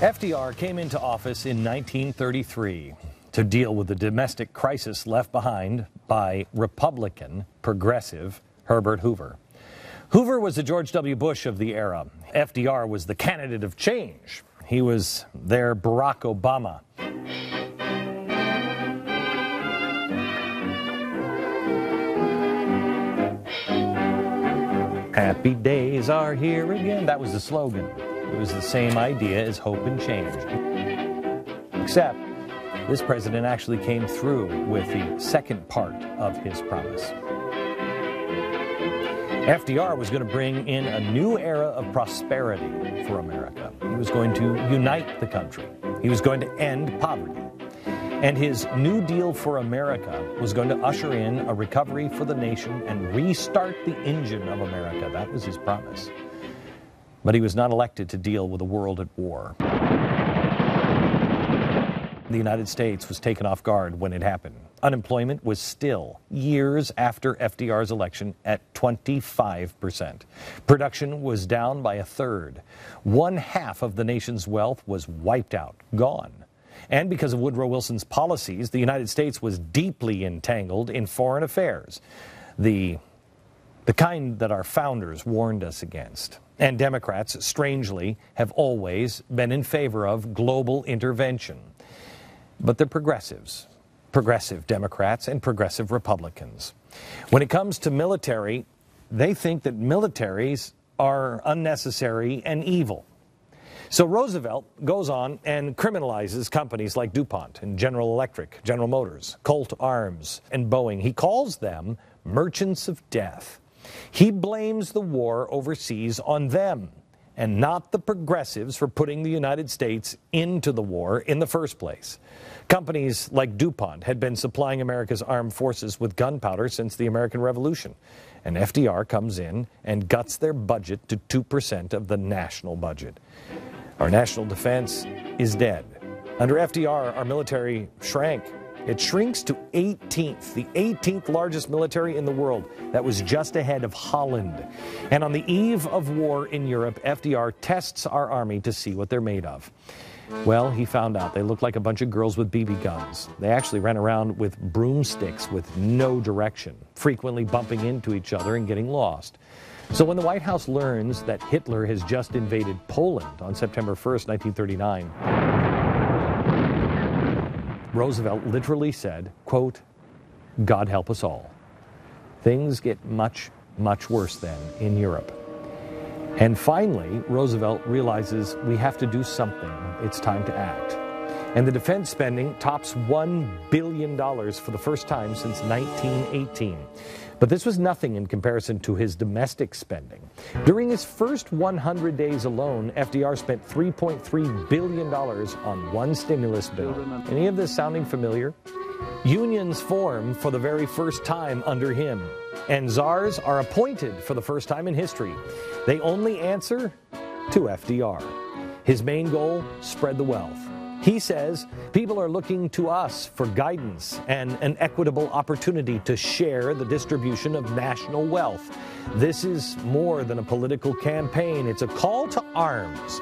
FDR came into office in 1933 to deal with the domestic crisis left behind by Republican, progressive Herbert Hoover. Hoover was the George W. Bush of the era. FDR was the candidate of change. He was their Barack Obama. Happy days are here again. That was the slogan. It was the same idea as hope and change. Except this president actually came through with the second part of his promise. FDR was going to bring in a new era of prosperity for America. He was going to unite the country. He was going to end poverty. And his New Deal for America was going to usher in a recovery for the nation and restart the engine of America. That was his promise. But he was not elected to deal with a world at war. The United States was taken off guard when it happened. Unemployment was still, years after FDR's election, at 25%. Production was down by a third. 1/2 of the nation's wealth was wiped out, gone. And because of Woodrow Wilson's policies, the United States was deeply entangled in foreign affairs, the kind that our founders warned us against. And Democrats, strangely, have always been in favor of global intervention. But they're progressives, progressive Democrats and progressive Republicans. When it comes to military, they think that militaries are unnecessary and evil. So Roosevelt goes on and criminalizes companies like DuPont and General Electric, General Motors, Colt Arms, and Boeing. He calls them merchants of death. He blames the war overseas on them and not the progressives for putting the United States into the war in the first place. Companies like DuPont had been supplying America's armed forces with gunpowder since the American Revolution. And FDR comes in and guts their budget to 2% of the national budget. Our national defense is dead. Under FDR, our military shrank. It shrinks to 18th, the 18th largest military in the world. That was just ahead of Holland. And on the eve of war in Europe, FDR tests our army to see what they're made of. Well, he found out they looked like a bunch of girls with BB guns. They actually ran around with broomsticks with no direction, frequently bumping into each other and getting lost. So when the White House learns that Hitler has just invaded Poland on September 1st, 1939, Roosevelt literally said, quote, "God help us all." Things get much, much worse then in Europe. And finally, Roosevelt realizes we have to do something. It's time to act. And the defense spending tops $1 billion for the first time since 1918. But this was nothing in comparison to his domestic spending. During his first 100 days alone, FDR spent $3.3 billion on one stimulus bill. Any of this sounding familiar? Unions form for the very first time under him, and czars are appointed for the first time in history. They only answer to FDR. His main goal, spread the wealth. He says people are looking to us for guidance and an equitable opportunity to share the distribution of national wealth. This is more than a political campaign. It's a call to arms.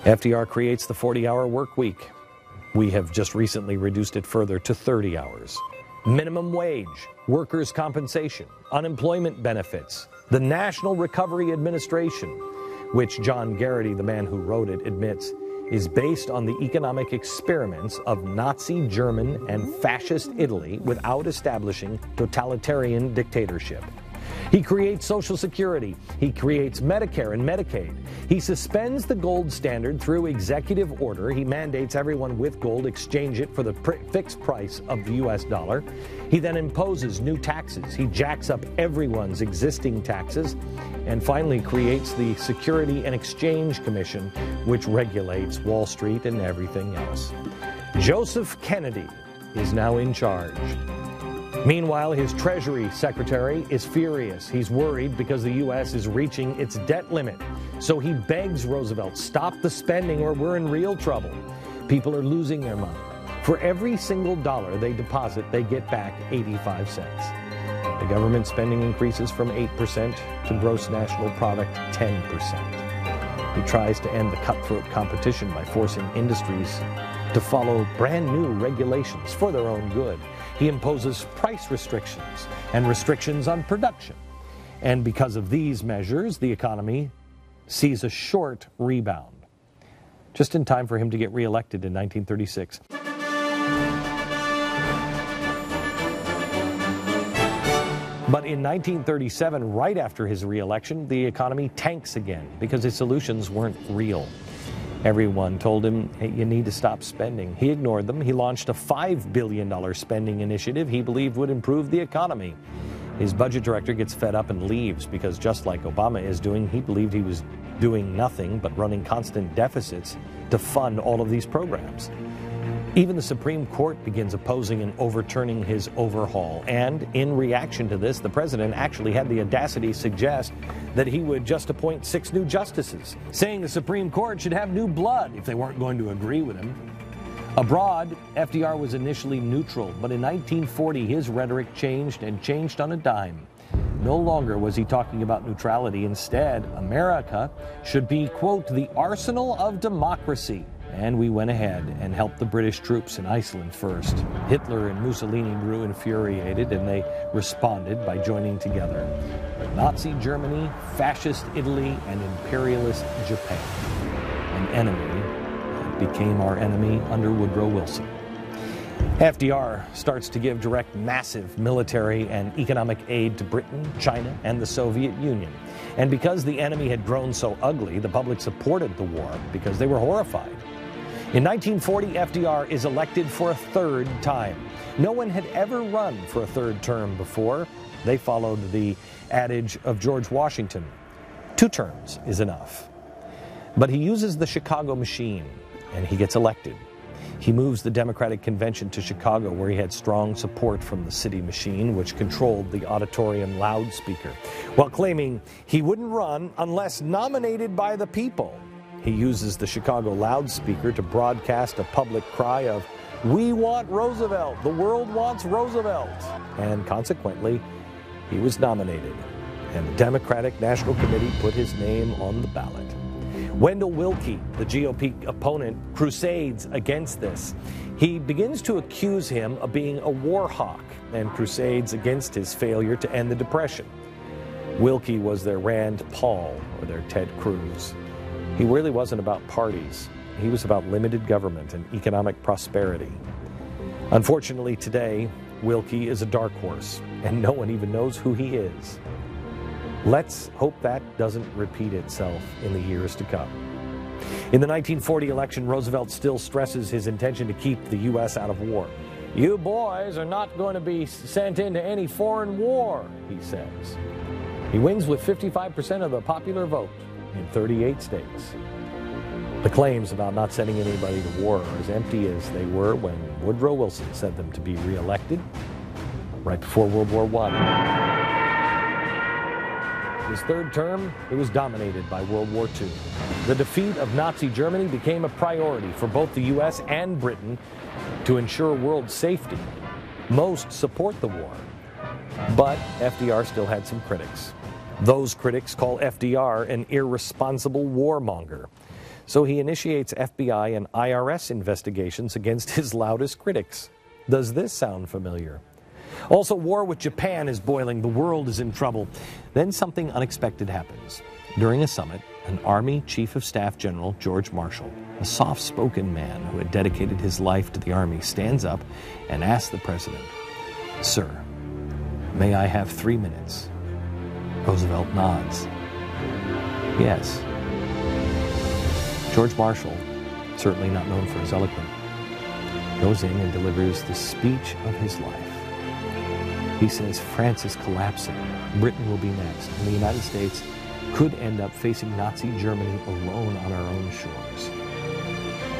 FDR creates the 40-hour work week. We have just recently reduced it further to 30 hours. Minimum wage, workers' compensation, unemployment benefits, the National Recovery Administration, which John Garrity, the man who wrote it, admits is based on the economic experiments of Nazi German and fascist Italy without establishing totalitarian dictatorship. He creates Social Security. He creates Medicare and Medicaid. He suspends the gold standard through executive order. He mandates everyone with gold exchange it for the fixed price of the U.S. dollar. He then imposes new taxes. He jacks up everyone's existing taxes. And finally creates the Security and Exchange Commission, which regulates Wall Street and everything else. Joseph Kennedy is now in charge. Meanwhile, his Treasury Secretary is furious. He's worried because the U.S. is reaching its debt limit. So he begs Roosevelt, stop the spending or we're in real trouble. People are losing their money. For every single dollar they deposit, they get back 85 cents. The government spending increases from 8% to gross national product 10%. He tries to end the cutthroat competition by forcing industries to follow brand new regulations for their own good. He imposes price restrictions and restrictions on production. And because of these measures, the economy sees a short rebound, just in time for him to get reelected in 1936. But in 1937, right after his reelection, the economy tanks again because his solutions weren't real. Everyone told him, hey, you need to stop spending. He ignored them. He launched a $5 billion spending initiative he believed would improve the economy. His budget director gets fed up and leaves because, just like Obama is doing, he believed he was doing nothing but running constant deficits to fund all of these programs. Even the Supreme Court begins opposing and overturning his overhaul. And in reaction to this, the president actually had the audacity to suggest that he would just appoint 6 new justices, saying the Supreme Court should have new blood if they weren't going to agree with him. Abroad, FDR was initially neutral, but in 1940 his rhetoric changed, and changed on a dime. No longer was he talking about neutrality. Instead, America should be, quote, the arsenal of democracy. And we went ahead and helped the British troops in Iceland first. Hitler and Mussolini grew infuriated, and they responded by joining together. Nazi Germany, fascist Italy, and imperialist Japan. An enemy that became our enemy under Woodrow Wilson. FDR starts to give direct massive military and economic aid to Britain, China, and the Soviet Union. And because the enemy had grown so ugly, the public supported the war because they were horrified. In 1940, FDR is elected for a 3rd time. No one had ever run for a 3rd term before. They followed the adage of George Washington, 2 terms is enough. But he uses the Chicago machine, and he gets elected. He moves the Democratic Convention to Chicago, where he had strong support from the city machine, which controlled the auditorium loudspeaker, while claiming he wouldn't run unless nominated by the people. He uses the Chicago loudspeaker to broadcast a public cry of, "We want Roosevelt! The world wants Roosevelt!" And consequently, he was nominated, and the Democratic National Committee put his name on the ballot. Wendell Willkie, the GOP opponent, crusades against this. He begins to accuse him of being a war hawk and crusades against his failure to end the Depression. Willkie was their Rand Paul or their Ted Cruz. He really wasn't about parties. He was about limited government and economic prosperity. Unfortunately, today, Willkie is a dark horse, and no one even knows who he is. Let's hope that doesn't repeat itself in the years to come. In the 1940 election, Roosevelt still stresses his intention to keep the U.S. out of war. "You boys are not going to be sent into any foreign war," he says. He wins with 55% of the popular vote in 38 states. The claims about not sending anybody to war are as empty as they were when Woodrow Wilson sent them to be reelected right before World War I. His 3rd term, it was dominated by World War II. The defeat of Nazi Germany became a priority for both the U.S. and Britain to ensure world safety. Most support the war, but FDR still had some critics. Those critics call FDR an irresponsible warmonger. So he initiates FBI and IRS investigations against his loudest critics. Does this sound familiar? Also, war with Japan is boiling. The world is in trouble. Then something unexpected happens. During a summit, an Army Chief of Staff General, George Marshall, a soft-spoken man who had dedicated his life to the Army, stands up and asks the president, "Sir, may I have 3 minutes?" Roosevelt nods. Yes. George Marshall, certainly not known for his eloquence, goes in and delivers the speech of his life. He says France is collapsing, Britain will be next, and the United States could end up facing Nazi Germany alone on our own shores.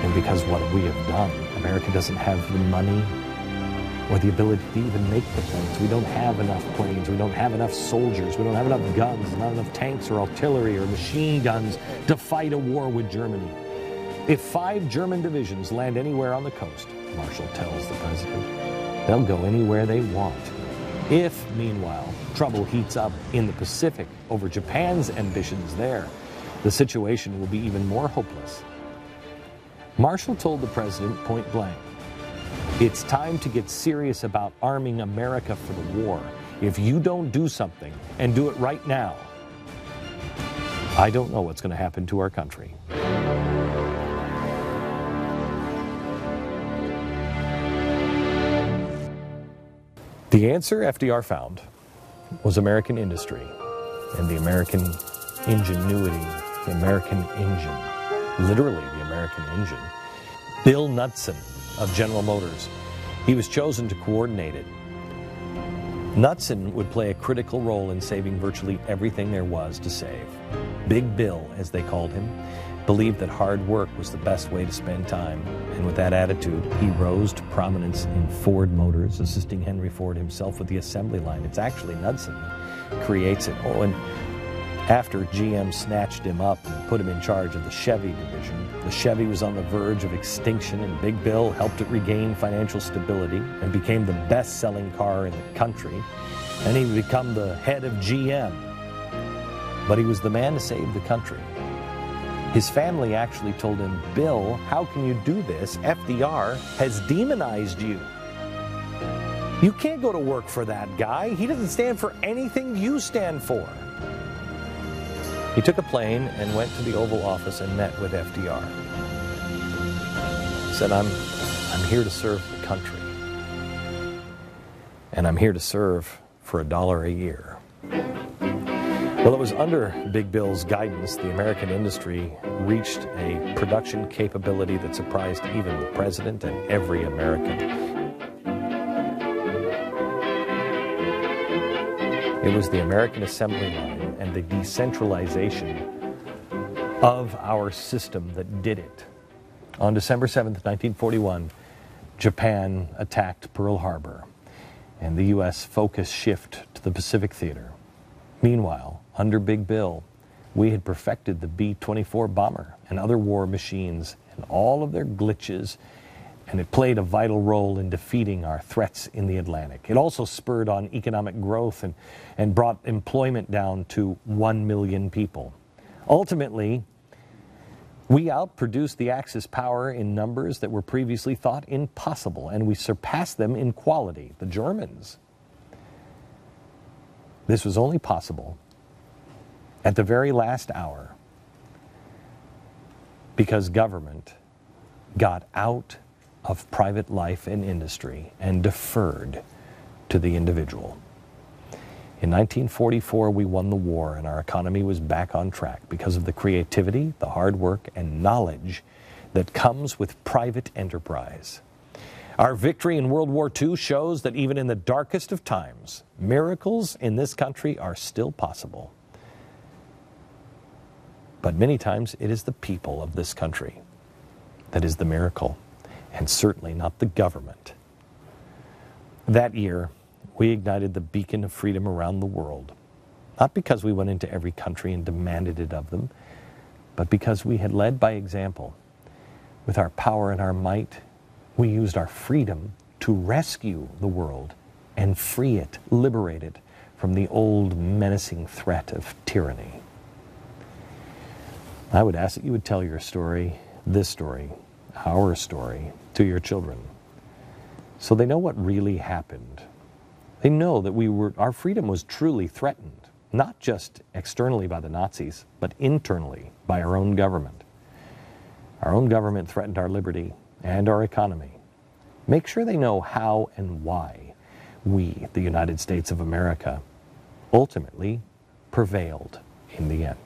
And because what we have done, America doesn't have the money or the ability to even make the planes. We don't have enough planes. We don't have enough soldiers. We don't have enough guns, not enough tanks or artillery or machine guns to fight a war with Germany. If 5 German divisions land anywhere on the coast, Marshall tells the president, they'll go anywhere they want. If, meanwhile, trouble heats up in the Pacific over Japan's ambitions there, the situation will be even more hopeless. Marshall told the president point blank, "It's time to get serious about arming America for the war. If you don't do something, and do it right now, I don't know what's going to happen to our country." The answer FDR found was American industry and the American ingenuity, the American engine, literally the American engine. Bill Knudsen of General Motors, he was chosen to coordinate it. Knudsen would play a critical role in saving virtually everything there was to save. Big Bill, as they called him, believed that hard work was the best way to spend time, and with that attitude, he rose to prominence in Ford Motors, assisting Henry Ford himself with the assembly line. It's actually Knudsen who creates it. Oh, and after GM snatched him up and put him in charge of the Chevy division, the Chevy was on the verge of extinction, and Big Bill helped it regain financial stability and became the best-selling car in the country, and he would become the head of GM. But he was the man to save the country. His family actually told him, "Bill, how can you do this? FDR has demonized you. You can't go to work for that guy. He doesn't stand for anything you stand for." He took a plane and went to the Oval Office and met with FDR. He said, I'm here to serve the country. And I'm here to serve for $1 a year. Well, it was under Big Bill's guidance the American industry reached a production capability that surprised even the president and every American. It was the American assembly line and the decentralization of our system that did it. On December 7th, 1941, Japan attacked Pearl Harbor, and the U.S. focus shifted to the Pacific Theater. Meanwhile, under Big Bill, we had perfected the B-24 bomber and other war machines and all of their glitches, and it played a vital role in defeating our threats in the Atlantic. It also spurred on economic growth and brought employment down to 1 million people. Ultimately, we outproduced the Axis power in numbers that were previously thought impossible, and we surpassed them in quality, the Germans. This was only possible at the very last hour because government got out of private life and industry and deferred to the individual. In 1944, we won the war and our economy was back on track because of the creativity, the hard work, and knowledge that comes with private enterprise. Our victory in World War II shows that even in the darkest of times, miracles in this country are still possible. But many times it is the people of this country that is the miracle, and certainly not the government. That year, we ignited the beacon of freedom around the world, not because we went into every country and demanded it of them, but because we had led by example. With our power and our might, we used our freedom to rescue the world and free it, liberate it from the old menacing threat of tyranny. I would ask that you would tell your story, this story, our story, to your children, so they know what really happened. They know that our freedom was truly threatened, not just externally by the Nazis, but internally by our own government. Our own government threatened our liberty and our economy. Make sure they know how and why we, the United States of America, ultimately prevailed in the end.